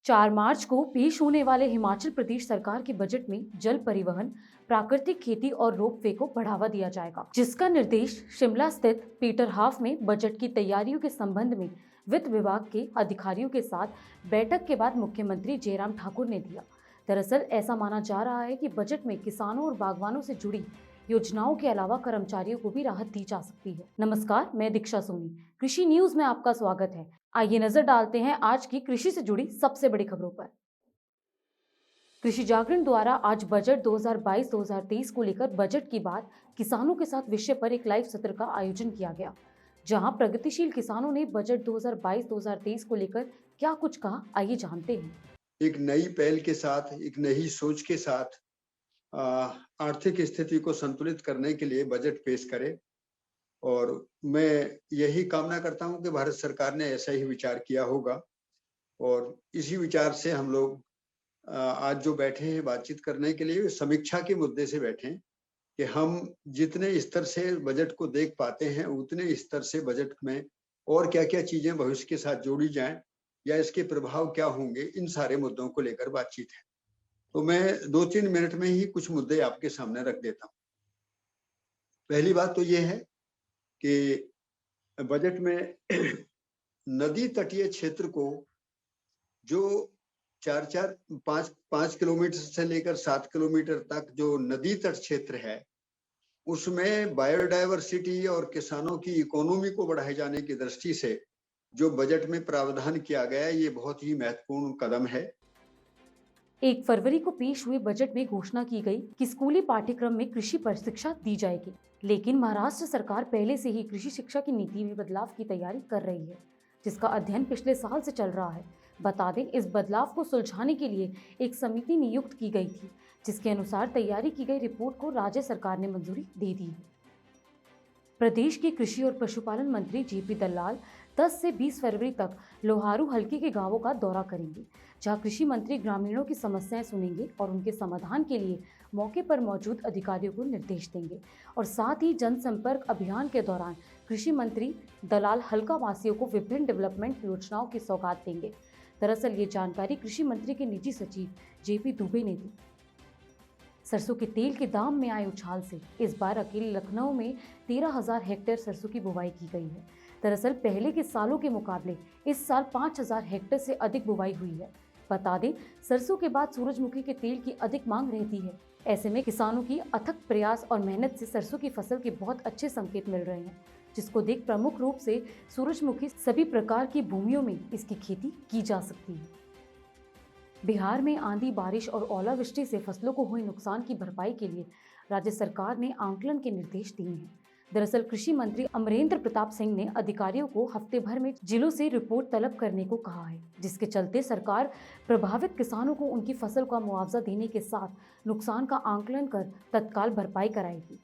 4 मार्च को पेश होने वाले हिमाचल प्रदेश सरकार के बजट में जल परिवहन, प्राकृतिक खेती और रोपवे को बढ़ावा दिया जाएगा, जिसका निर्देश शिमला स्थित पीटर हाफ में बजट की तैयारियों के संबंध में वित्त विभाग के अधिकारियों के साथ बैठक के बाद मुख्यमंत्री जयराम ठाकुर ने दिया। दरअसल ऐसा माना जा रहा है कि बजट में किसानों और बागवानों से जुड़ी योजनाओं के अलावा कर्मचारियों को भी राहत दी जा सकती है। नमस्कार, मैं दीक्षा सोनी, कृषि न्यूज में आपका स्वागत है। आइए नजर डालते हैं आज की कृषि से जुड़ी सबसे बड़ी खबरों पर। कृषि जागरण द्वारा आज बजट 2022-2023 को लेकर बजट की बात किसानों के साथ विषय पर एक लाइव सत्र का आयोजन किया गया, जहां प्रगतिशील किसानों ने बजट 2022-2023 को लेकर क्या कुछ कहा, आइए जानते हैं। एक नई पहल के साथ, एक नई सोच के साथ आर्थिक स्थिति को संतुलित करने के लिए बजट पेश करे और मैं यही कामना करता हूं कि भारत सरकार ने ऐसा ही विचार किया होगा और इसी विचार से हम लोग आज जो बैठे हैं बातचीत करने के लिए समीक्षा के मुद्दे से बैठे हैं कि हम जितने स्तर से बजट को देख पाते हैं उतने स्तर से बजट में और क्या-क्या चीजें भविष्य के साथ जोड़ी जाएं या इसके प्रभाव क्या होंगे, इन सारे मुद्दों को लेकर बातचीत है। तो मैं 2-3 मिनट में ही कुछ मुद्दे आपके सामने रख देता हूं। पहली बात तो ये है कि बजट में नदी तटीय क्षेत्र को जो 4-4, 5-5 किलोमीटर से लेकर 7 किलोमीटर तक जो नदी तट क्षेत्र है, उसमें बायोडायवर्सिटी और किसानों की इकोनॉमी को बढ़ाए जाने की दृष्टि से जो बजट में प्रावधान किया गया है, ये बहुत ही महत्वपूर्ण कदम है। 1 फरवरी को पेश हुए बजट में घोषणा की गई कि स्कूली पाठ्यक्रम में कृषि पर शिक्षा दी जाएगी, लेकिन महाराष्ट्र सरकार पहले से ही कृषि शिक्षा की नीति में बदलाव की तैयारी कर रही है, जिसका अध्ययन पिछले साल से चल रहा है। बता दें, इस बदलाव को सुलझाने के लिए एक समिति नियुक्त की गई थी, जिसके अनुसार तैयारी की गई रिपोर्ट को राज्य सरकार ने मंजूरी दे दी है। प्रदेश के कृषि और पशुपालन मंत्री जेपी दलाल 10 से 20 फरवरी तक लोहारू हलके के गांवों का दौरा करेंगे, जहां कृषि मंत्री ग्रामीणों की समस्याएं सुनेंगे और उनके समाधान के लिए मौके पर मौजूद अधिकारियों को निर्देश देंगे। और साथ ही जनसंपर्क अभियान के दौरान कृषि मंत्री दलाल हलका वासियों को विभिन्न डेवलपमेंट योजनाओं की सौगात देंगे। दरअसल ये जानकारी कृषि मंत्री के निजी सचिव जेपी दुबे ने दी। सरसों के तेल के दाम में आए उछाल से इस बार अकेले लखनऊ में 13,000 हेक्टेयर सरसों की बुवाई की गई है। दरअसल पहले के सालों के मुकाबले इस साल 5,000 हेक्टेयर से अधिक बुवाई हुई है। बता दें, सरसों के बाद सूरजमुखी के तेल की अधिक मांग रहती है। ऐसे में किसानों की अथक प्रयास और मेहनत से सरसों की फसल के बहुत अच्छे संकेत मिल रहे हैं, जिसको देख प्रमुख रूप से सूरजमुखी सभी प्रकार की भूमियों में इसकी खेती की जा सकती है। बिहार में आंधी, बारिश और ओलावृष्टि से फसलों को हुए नुकसान की भरपाई के लिए राज्य सरकार ने आंकलन के निर्देश दिए हैं। दरअसल कृषि मंत्री अमरेंद्र प्रताप सिंह ने अधिकारियों को हफ्ते भर में जिलों से रिपोर्ट तलब करने को कहा है, जिसके चलते सरकार प्रभावित किसानों को उनकी फसल का मुआवजा देने के साथ नुकसान का आंकलन कर तत्काल भरपाई कराएगी।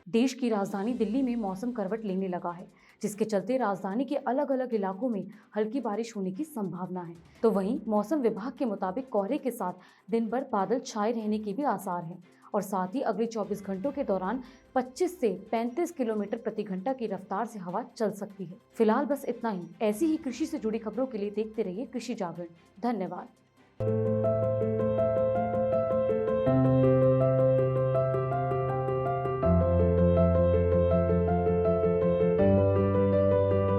देश की राजधानी दिल्ली में मौसम करवट लेने लगा है, जिसके चलते राजधानी के अलग अलग इलाकों में हल्की बारिश होने की संभावना है। तो वहीं मौसम विभाग के मुताबिक कोहरे के साथ दिन भर बादल छाए रहने के भी आसार हैं और साथ ही अगले 24 घंटों के दौरान 25 से 35 किलोमीटर प्रति घंटा की रफ्तार से हवा चल सकती है। फिलहाल बस इतना ही। ऐसी ही कृषि से जुड़ी खबरों के लिए देखते रहिए कृषि जागरण। धन्यवाद।